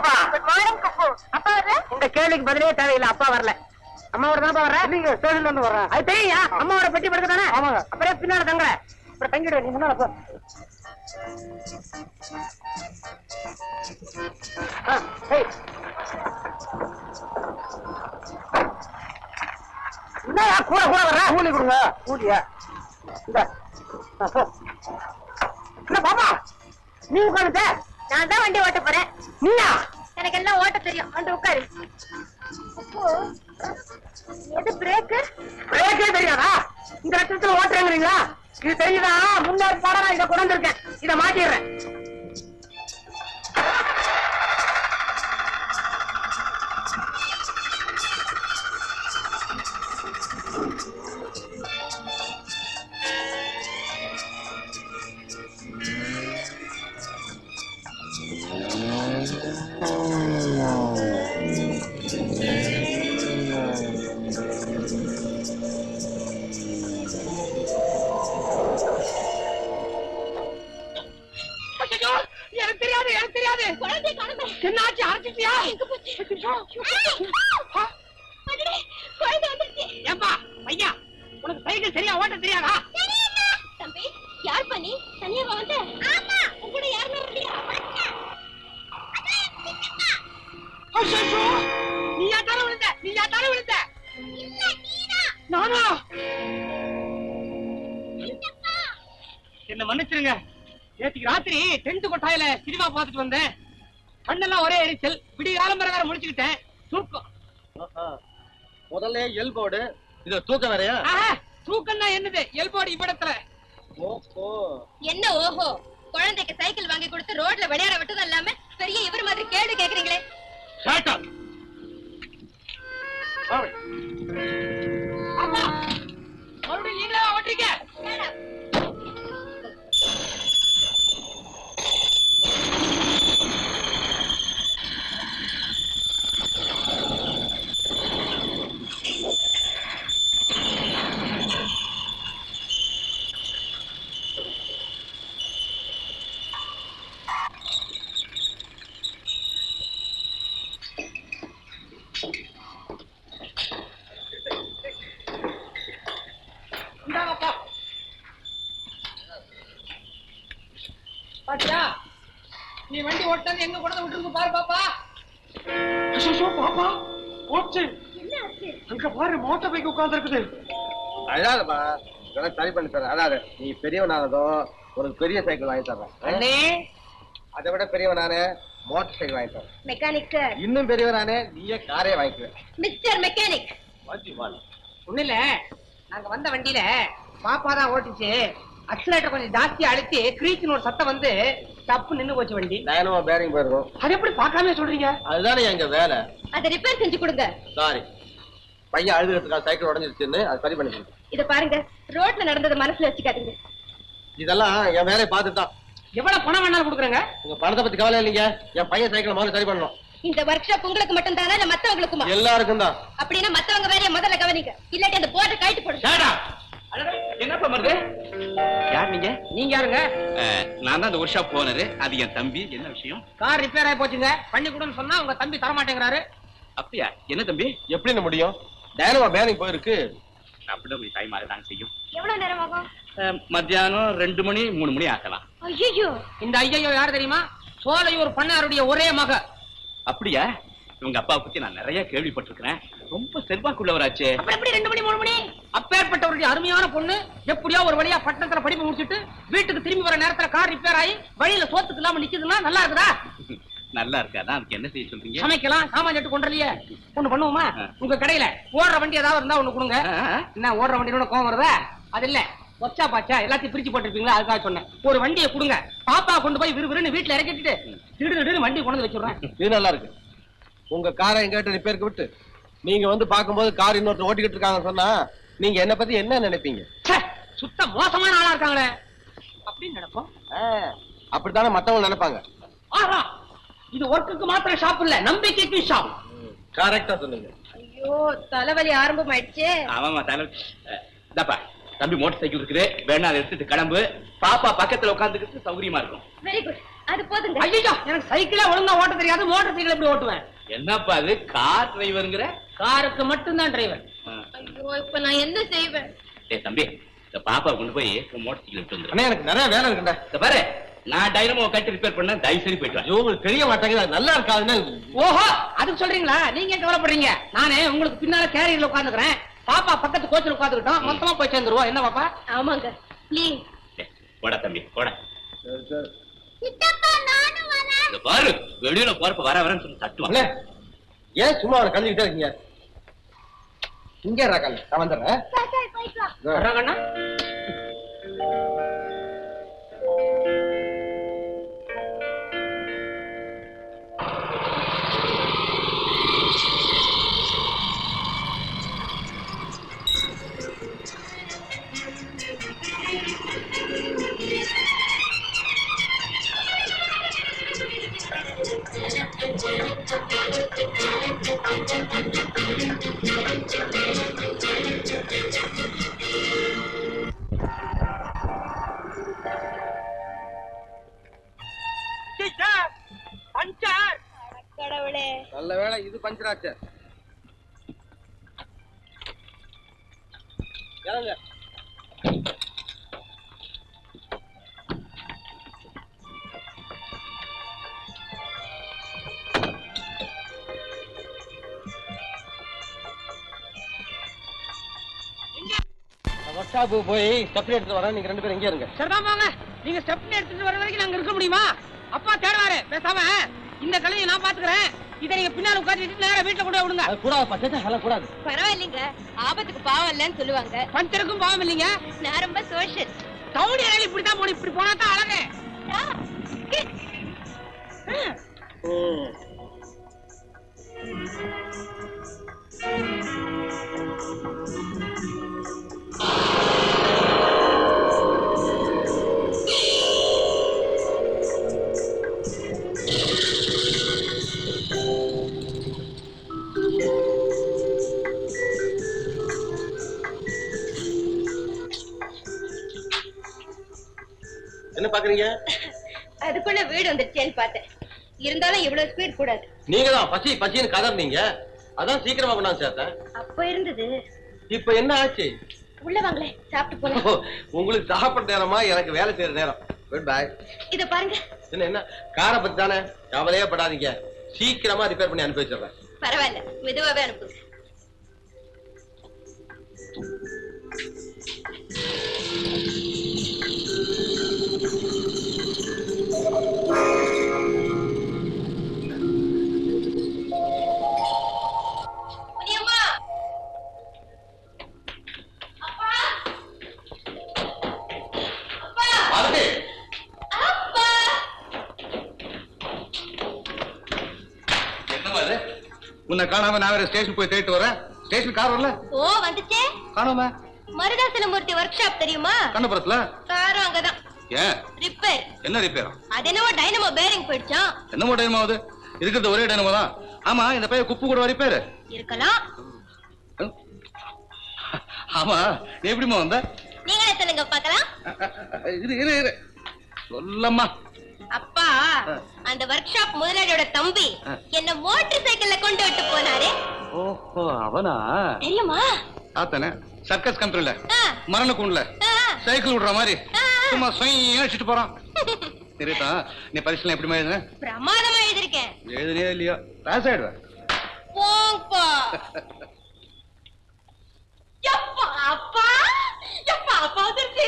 பாப்பா. Good morning குப்பு. அப்பா வரல? இந்த கேள்விக்கு பதிலே தேவையில்லை. அப்பா வரல. அம்மாவோட தானப்பா வர்ற? நீங்க ஸ்டேஷன்ல இருந்து வர்றேன். அது தெரியா? அம்மாவோட பெட்டி படுக்க தானே? ஆமாங்க. அப்புறம் பின்னால தங்க. அப்புறம் தங்கிடு. நீ முன்னால போ. என்னயா கூட கூட வர்ற? கூலி கொடுங்க. கூலியா? இந்த என்ன பாப்பா நீ உட்காந்துட்ட? நான் தான் வண்டி ஓட்ட போறேன். நீயா? எனக்கு எல்லாம் ஓட்ட தெரியும். வந்து உட்காரு. எது பிரேக்கு? பிரேக்கே தெரியாதா? இந்த லட்சத்துல ஓட்டுறீங்களா? இது தெரியுதா? முன்னாடி பாட நான் இதை கொண்டு வந்திருக்கேன். இதை மாட்டிடுறேன். எனக்கு தெரியாது. குழந்தை காணுமே. என்னாச்சு? அரைச்சிட்டியா? குழந்தை வந்துருச்சு. ஏப்பா பையா, உனக்கு சைக்கிள் சரியா ஓட்ட தெரியாதா? தம்பி, யார் பண்ணி தனியாவா வந்த? ஆமா, உன் கூட யாருமே வரலையா? நீயா தானே விழுந்த? நீயா தானே விழுந்த? நானா? என்ன மன்னிச்சிருங்க. நேற்றுக்கு ராத்திரி டென்ட் கொட்டாயில சினிமா பார்த்துட்டு வந்தேன். கண்ணெல்லாம் ஒரே எரிச்சல். விடிய காலம் வேற முடிச்சுக்கிட்டேன். தூக்கம். முதல்ல எல்போர்டு, இது தூக்கம் வேறையா? தூக்கம் தான் என்னது? எல்போர்டு இவ்விடத்துல. ஓஹோ. என்ன ஓஹோ? குழந்தைக்கு சைக்கிள் வாங்கி கொடுத்து ரோட்ல விளையாட விட்டதும் இல்லாம பெரிய இவர் மாதிரி கேள்வி கேக்குறீங்களே. Shut up. அப்பா, மறுபடியும் நீங்களே ஓட்டுறீங்க? பாத்தியா, நீ வண்டி ஓட்டாந்து எங்க கொண்டு விட்டுருக்கு பாரு பாப்பா. பாப்பா போச்சு. என்ன ஆச்சு? அங்க பாரு, மோட்டார் பைக் உட்கார்ந்து இருக்குது. அழாதப்பா, இதெல்லாம் சரி பண்ணி தரேன். அழாது. நீ பெரியவனானதும் உனக்கு பெரிய சைக்கிள் வாங்கி தர்றேன். அண்ணே, அதை விட பெரியவனானே மோட்டார் சைக்கிள் வாங்கி தரேன். Mechanic sir. இன்னும் பெரியவனானே நீயே காரே வாங்கிக்குவேன். Mister mechanic. ஒண்ணு இல்ல, நாங்க வந்த வண்டியில பாப்பா தான் ஓட்டிச்சு. அக்ஸலேட்டர் கொஞ்சம் ஜாஸ்தியா அழுத்தி கிரீச்னு ஒரு சத்தம் வந்து தப்பு நின்னு போச்சு வண்டி. டைனமோ பேரிங் போயிருக்கும். அது எப்படி பார்க்காம சொல்றீங்க? அதுதானே எங்க வேலை. அதை ரிப்பேர் செஞ்சு கொடுங்க. சாரி, பையன் அழுதுறதுக்காக சைக்கிள் உடஞ்சிருச்சுன்னு அது சரி பண்ணி கொடுங்க. இத பாருங்க, ரோட்ல நடந்தது மனசுல வச்சுக்காதீங்க. இதெல்லாம் என் வேலையை பார்த்துட்டு தான். எவ்வளவு பணம் வேணாலும் கொடுக்குறேங்க. உங்க பணத்தை பத்தி கவலை இல்லைங்க. என் பையன் சைக்கிள் முதல்ல சரி பண்ணணும். இந்த ஒர்க் ஷாப் உங்களுக்கு மட்டும் தானே இல்ல மத்தவங்களுக்குமா? எல்லாருக்கும் தான். அப்படின்னா மத்தவங்க வேலையை முதல்ல கவனிங்க, இல்லாட்டி அந்த போர்டை கழட்டி போடுங்க. என்னப்பா மருது? யார் நீங்க? நீங்க யாருங்க? நான் தான் அந்த ஒர்க் ஷாப் ஓனர். அது என் தம்பி. என்ன விஷயம்? கார் ரிப்பேர் ஆகி போச்சுங்க, பண்ணி கொடுன்னு சொன்னா உங்க தம்பி தர மாட்டேங்கிறாரு. அப்படியா? என்ன தம்பி? எப்படின்னு முடியும்? டைனமோ பேரிங் போயிருக்கு. அப்படிதான் கொஞ்சம் டைம் ஆகதான் செய்யும். எவ்வளவு நேரம் ஆகும்? மத்தியானம் 2 மணி 3 மணி ஆகலாம். ஐயோ, இந்த ஐயோ யாரு தெரியுமா? சோலையூர் பண்ணாருடைய ஒரே மக. அப்படியா? உங்க அப்பா பத்தி நான் நிறைய கேள்விப்பட்டிருக்கிறேன். ரொம்ப செல்வாக்குள்ளவராச்சே. அப்புறம் எப்படி 2 மணி 3 மணி? அப்பேற்பட்டவருடைய அருமையான பொண்ணு எப்படியோ ஒரு வழியா பட்டணத்துல படிப்பு முடிச்சிட்டு வீட்டுக்கு திரும்பி வர நேரத்துல கார் ரிப்பேர் ஆகி வழியில சோத்துக்கு இல்லாம நிக்குதுன்னா நல்லா இருக்குதா? நல்லா இருக்காதான். அதுக்கு என்ன செய்ய சொல்றீங்க? சமைக்கலாம், சாமான் செட்டு கொண்டுலையே. ஒண்ணு பண்ணுவோமா? உங்க கடையில ஓடுற வண்டி ஏதாவது இருந்தா ஒண்ணு கொடுங்க. என்ன ஓடுற வண்டியோட கோவம் வருதா? அது இல்ல, ஒச்சா பாச்சா எல்லாத்தையும் பிரிச்சு போட்டுருப்பீங்களா, அதுக்காக சொன்னேன். ஒரு வண்டியை கொடுங்க, பாப்பா கொண்டு போய் விறுவிறுன்னு வீட்டுல இறக்கிட்டு திடீர்னு வண்டி கொண்டு வச்சுடுறேன். இது நல்லா இருக்கு. உங்க காரை எங்கிட்ட ரிப்பேருக்கு விட்டு நீங்க வந்து பாக்கும்போது கார் இன்னொருத்தர் ஓட்டிக்கிட்டு இருக்காங்க சொன்னா நீங்க என்ன பத்தி என்ன நினைப்பீங்க? சுத்த மோசமான ஆளா இருக்காங்களே அப்படின்னு நினைப்போம். அப்படித்தானே மத்தவங்க நினைப்பாங்க. ஆஹா, இது ஒர்க்குக்கு மாத்திரம் ஷாப் இல்ல, நம்பிக்கைக்கு ஷாப். கரெக்டா சொன்னீங்க. ஐயோ தலைவலி ஆரம்பமாயிடுச்சு. ஆமாமா தலை. இதாப்பா தம்பி மோட்டார் சைக்கிள் இருக்குது, வேணா அதை எடுத்துட்டு கிளம்பு. பாப்பா பக்கத்துல உட்காந்துக்கிட்டு சௌகரியமா இருக்கும். Very good. அது போதுங்க. ஐயோ, எனக்கு சைக்கிளே ஒழுங்கா ஓட்ட தெரியாது, மோட்டார் சைக்கிள் எப்படி ஓட்டுவேன்? என்னப்பா அது கார் டிரைவருங்கிற? காருக்கு மட்டும்தான் டிரைவர். ஐயோ, இப்ப நான் என்ன செய்வேன்? டேய் தம்பி, இந்த பாப்பா கொண்டு போய் மோட்டார் சைக்கிள் எடுத்து வந்துரு. அண்ணே எனக்கு நிறைய வேலை இருக்குண்டா. இந்த பாரு, நான் டைனமோ கட்டி ரிப்பேர் பண்ண தயவு சரி போயிட்டு வா. ஐயோ உங்களுக்கு தெரிய மாட்டேங்குது, நல்லா இருக்காதுன்னு. ஓஹோ, அதுக்கு சொல்றீங்களா? நீங்க ஏன் கவலைப்படுறீங்க? நானே உங்களுக்கு பின்னால கேரியர்ல உட்காந்துக்கிறேன், பாப்பா பக்கத்து கோச்சில் உட்காந்துக்கிட்டோம், மொத்தமா போய் சேர்ந்துருவோம். என்ன பாப்பா? ஆமாங்க, ப்ளீஸ். டேய், போடா தம்பி போடா. இந்த பாரு, வெளியில போறப்ப வர வரன்னு சொல்லி தட்டுவாங்க. அண்ணே, ஏன் சும்மா அவனை கழுவிக்கிட்டே இருக்கீங்க? இங்கே ராக்கால் நான் வந்துடுறேன். வர்றாங்கண்ணா. பஞ்சர். கடவுளே. நல்ல வேளை இது பஞ்சராச்சு. இறங்க. ஒர்க்ஷாப்பு போய் ஸ்டெப்னி எடுத்துட்டு வரேன், நீங்க 2 பேரும் இங்கே இருங்க. சரிதான் வாங்க. நீங்க ஸ்டெப்னி எடுத்துட்டு வர வரைக்கும் நாங்க இருக்க முடியுமா? அப்பா தேடுவாரு. பேசாம இந்த கலையை நான் பாத்துக்கிறேன். இதை நீங்க பின்னால உட்காந்துட்டு நேரா வீட்டுல கொண்டு போய் விடுங்க. அது கூடாது, பச்சை அதெல்லாம் கூடாது. பரவாயில்லைங்க, ஆபத்துக்கு பாவம் இல்லைன்னு சொல்லுவாங்க. பஞ்சருக்கும் பாவம் இல்லைங்க. நான் ரொம்ப சோஷியல். டவுன் ஏரியால இப்படிதான் போகணும், இப்படி போனா தான் அழகு. என்ன பாக்குறீங்க? அதுக்குள்ள வீடு வந்துருச்சேன்னு பார்த்தேன். இருந்தாலும் இவ்வளவு ஸ்பீட் கூடாது. நீங்க தான் பசி பசின்னு கதறீங்க, அதான் சீக்கிரமா கொண்டாந்து சேர்த்தேன். அப்ப இருந்தது. இப்ப என்ன ஆச்சு? உள்ள வாங்களே, சாப்பிட்டு போலாம். உங்களுக்கு சாப்பிட நேரமா, எனக்கு வேலை செய்யற நேரம். Good bye. இத பாருங்க. என்ன காரை பத்தி தானே, கவலையே படாதீங்க, சீக்கிரமா ரிப்பேர் பண்ணி அனுப்பி வச்சிடுறேன். பரவாயில்ல, மெதுவாவே அனுப்புங்க. உன்னை காணாம நான் வேற ஸ்டேஷன் போய் தேடிட்டு வரேன். ஸ்டேஷன் கார் வரல. ஓ, வந்துச்சே. காணாம. மருதாசலமூர்த்தி ஒர்க் ஷாப் தெரியுமா? கண்ணபுரத்துல. காரும் அங்கதான். ஏன்? ரிப்பேர். என்ன ரிப்பேர்? அது என்னவோ டைனமோ பேரிங் போயிடுச்சாம். என்னமோ டைனமோ அது? இருக்கிறது ஒரே டைனமோ தான். ஆமா, இந்த பையன் குப்பு கூட ரிப்பேர் இருக்கலாம். ஆமா, நீ எப்படிமா வந்த? நீங்களே சொல்லுங்க பார்க்கலாம். இரு சொல்லம்மா. அப்பா, அந்த ஒர்க் ஷாப் முதலாளியோட தம்பி என்ன மோட்டார் சைக்கிள்ல கொண்டு விட்டு போனாரே. ஓஹோ, அவனா? தெரியுமா? ஆத்தனே சர்க்கஸ் கம்பெனில மரண கூண்டுல சைக்கிள் விடுற மாதிரி சும்மா சுயிட்டு போறான். சரிதா, நீ பரிசுல எப்படி எழுதுன? பிரமாதமா எழுதிருக்கேன். எழுதுனே இல்லையா? பாஸ் ஆயிடுவேன். போங்கப்பா. எப்பா அப்பா, எப்பா அப்பா வந்துருச்சு.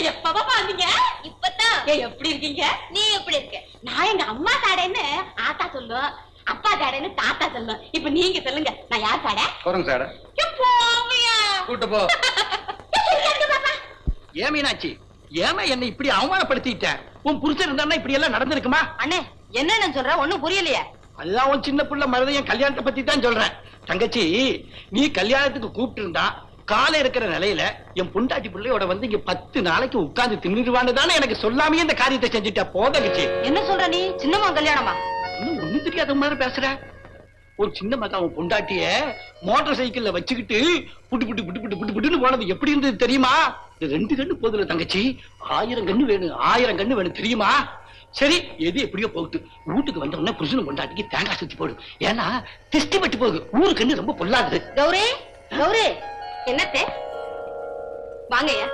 எப்பவா பாத்தீங்க? இப்பதான். எப்படி இருக்கீங்க? நீ எப்படி இருக்க? நான் எங்க அம்மா சாடைன்னு ஆத்தா சொல்லுவோம், அப்பா சாடைன்னு தாத்தா சொல்லுவோம். இப்ப நீங்க சொல்லுங்க, நான் யார் சாடை? குரங்கு சாடை. கூட்டு போ. ஏன் மீனாட்சி, ஏமா என்ன இப்படி அவமானப்படுத்திட்ட? உன் புருஷன் இருந்தா இப்படி எல்லாம் நடந்திருக்குமா? அண்ணே, என்னன்னு சொல்ற? ஒண்ணும் புரியலையே. அதுதான் உன் சின்ன பிள்ளை மருதையன் கல்யாணத்தை பத்தி தான் சொல்றேன். தங்கச்சி, நீ கல்யாணத்துக்கு கூப்பிட்டு இருந்தா கால இருக்கிற நிலையில என் பொண்டாட்டி பிள்ளையோட வந்து இங்க 10 நாளைக்கு உட்கார்ந்து தின்னுடுவான்னு தானே எனக்கு சொல்லாமே இந்த காரியத்தை செஞ்சுட்டா. போதங்கச்சி, என்ன சொல்ற நீ? சின்னமா கல்யாணமா? இன்னும் ஒண்ணு தெரியாத மாதிரி பேசுற. ஒரு சின்ன மகன் அவன் பொண்டாட்டிய மோட்டார் சைக்கிள்ல வச்சுக்கிட்டு புட்டு புட்டு புட்டு புட்டு புட்டு புட்டுன்னு போனது எப்படி இருந்தது தெரியுமா? 2 கண்ணு போதுல தங்கச்சி, 1000 கண்ணு வேணும், 1000 கண்ணு வேணும் தெரியுமா? சரி எது எப்படியோ போகுது. வீட்டுக்கு வந்த உடனே புருஷனும் பொண்டாட்டிக்கு தேங்காய் சுத்தி போடு. ஏன்னா திஷ்டி பட்டு போகுது. ஊருக்கு ரொம்ப பொல்லாது. கௌரி கௌரி என்னத்தே வாங்கய்யா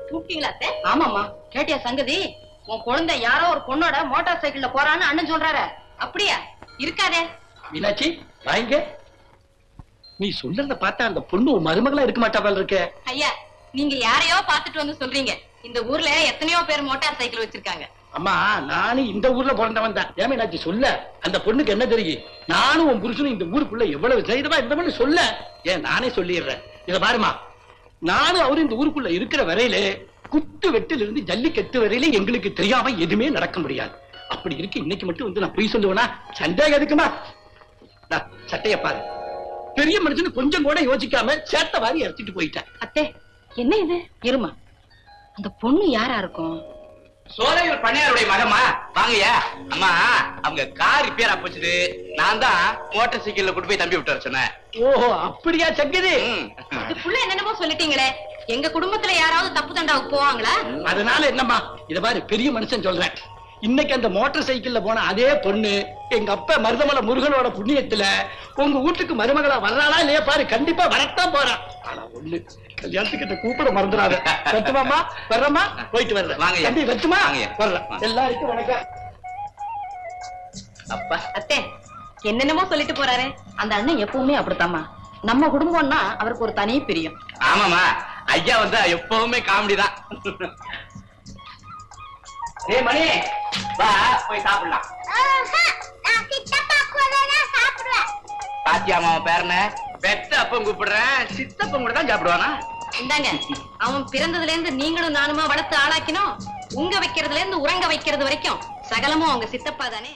கூப்பிட்டீங்களா அத்தை? ஆமாம்மா. கேட்டியா சங்கதி? உன் குழந்தை யாரோ ஒரு பொண்ணோட மோட்டார் சைக்கிள்ல போறான்னு அண்ணன் சொல்றாரு. அப்படியா? இருக்காதே. மீனாட்சி வாங்க. நீ சொல்றத பார்த்தா அந்த பொண்ணு உன் மருமகளா இருக்க மாட்டாமல் இருக்க. ஐயா நீங்க யாரையோ பாத்துட்டு வந்து சொல்றீங்க. இந்த ஊர்ல எத்தனையோ பேர் மோட்டார் சைக்கிள் வச்சிருக்காங்க. அம்மா நானும் இந்த ஊர்ல பிறந்தவன் தான். ஏன் மீனாட்சி சொல்ல, அந்த பொண்ணுக்கு என்ன தெரியும்? நானும் உன் புருஷனும் இந்த ஊருக்குள்ள எவ்வளவு செய்தமா இந்த மாதிரி சொல்ல. ஏன் நானே சொல்லிடுறேன். இத பாருமா, நானும் அவரும் இந்த ஊருக்குள்ள இருக்கிற வரையில குத்து வெட்டில இருந்து ஜல்லிக்கட்டு வரையில எங்களுக்கு தெரியாம எதுவுமே நடக்க முடியாது. அப்படி இருக்கு இன்னைக்கு மட்டும் வந்து நான் பொய் சொல்லுவேனா? சந்தேகம் எதுக்குமா? சட்டைய பாரு. பெரிய மனுஷனு கொஞ்சம் கூட யோசிக்காம சேட்ட வாரி இறச்சிட்டு போயிட்டேன். அத்தே என்ன இது? இருமா, அந்த பொண்ணு யாரா இருக்கும்? சோலையூர் பண்ணையாருடைய மகமா. வாங்கய்யா. அம்மா அவங்க கார் ரிப்பேரா போச்சுது. நான் தான் மோட்டார் சைக்கிள்ல கொண்டு போய் தம்பி விட்டு வர சொன்னேன். ஓஹோ அப்படியா சங்கதி? இதுக்குள்ள என்னென்னமோ சொல்லிட்டீங்களே. எங்க குடும்பத்துல யாராவது தப்பு தண்டாவுக்கு போவாங்களா? அதனால என்னம்மா, இத பாரு பெரிய மனுஷன் சொல்றேன். இன்னைக்கு அந்த மோட்டார் சைக்கிள்ல போன அதே பொண்ணு எங்க அப்பா மருதமலை முருகனோட புண்ணியத்துல உங்க வீட்டுக்கு மருமகளா வர்றாளா இல்லையா பாரு. கண்டிப்பா வரத்தான் போறான். ஆனா ஒண்ணு, கல்யாணத்துக்கிட்ட கூப்பிட மறந்துடாத. வெட்டுமாமா? வர்றமா? போயிட்டு வர்றேன். வாங்க தம்பி வெட்டுமா? வர்றேன். வாங்க. எல்லாருக்கும் வணக்கம். அப்பா அத்தே என்னென்னமோ சொல்லிட்டு போறாரு. அந்த அண்ணன் எப்பவுமே அப்படித்தாம்மா. நம்ம குடும்பம்னா அவருக்கு ஒரு தனி பிரியம். ஆமாமா, ஐயா வந்தா எப்பவுமே காமெடி தான். ஏய் மணி, வா போய் சாப்பிடலாம். பாத்தியா மாமா பேரன பெத்த அப்பன் கூப்பிடுறேன், சித்தப்பன் கூட தான் சாப்பிடுவானா? இந்தாங்க, அவன் பிறந்ததுல இருந்து நீங்களும் நானுமா வளர்த்து ஆளாக்கினோம். உங்க வைக்கிறதுல இருந்து உறங்க வைக்கிறது வரைக்கும் சகலமும் அவங்க சித்தப்பா தானே.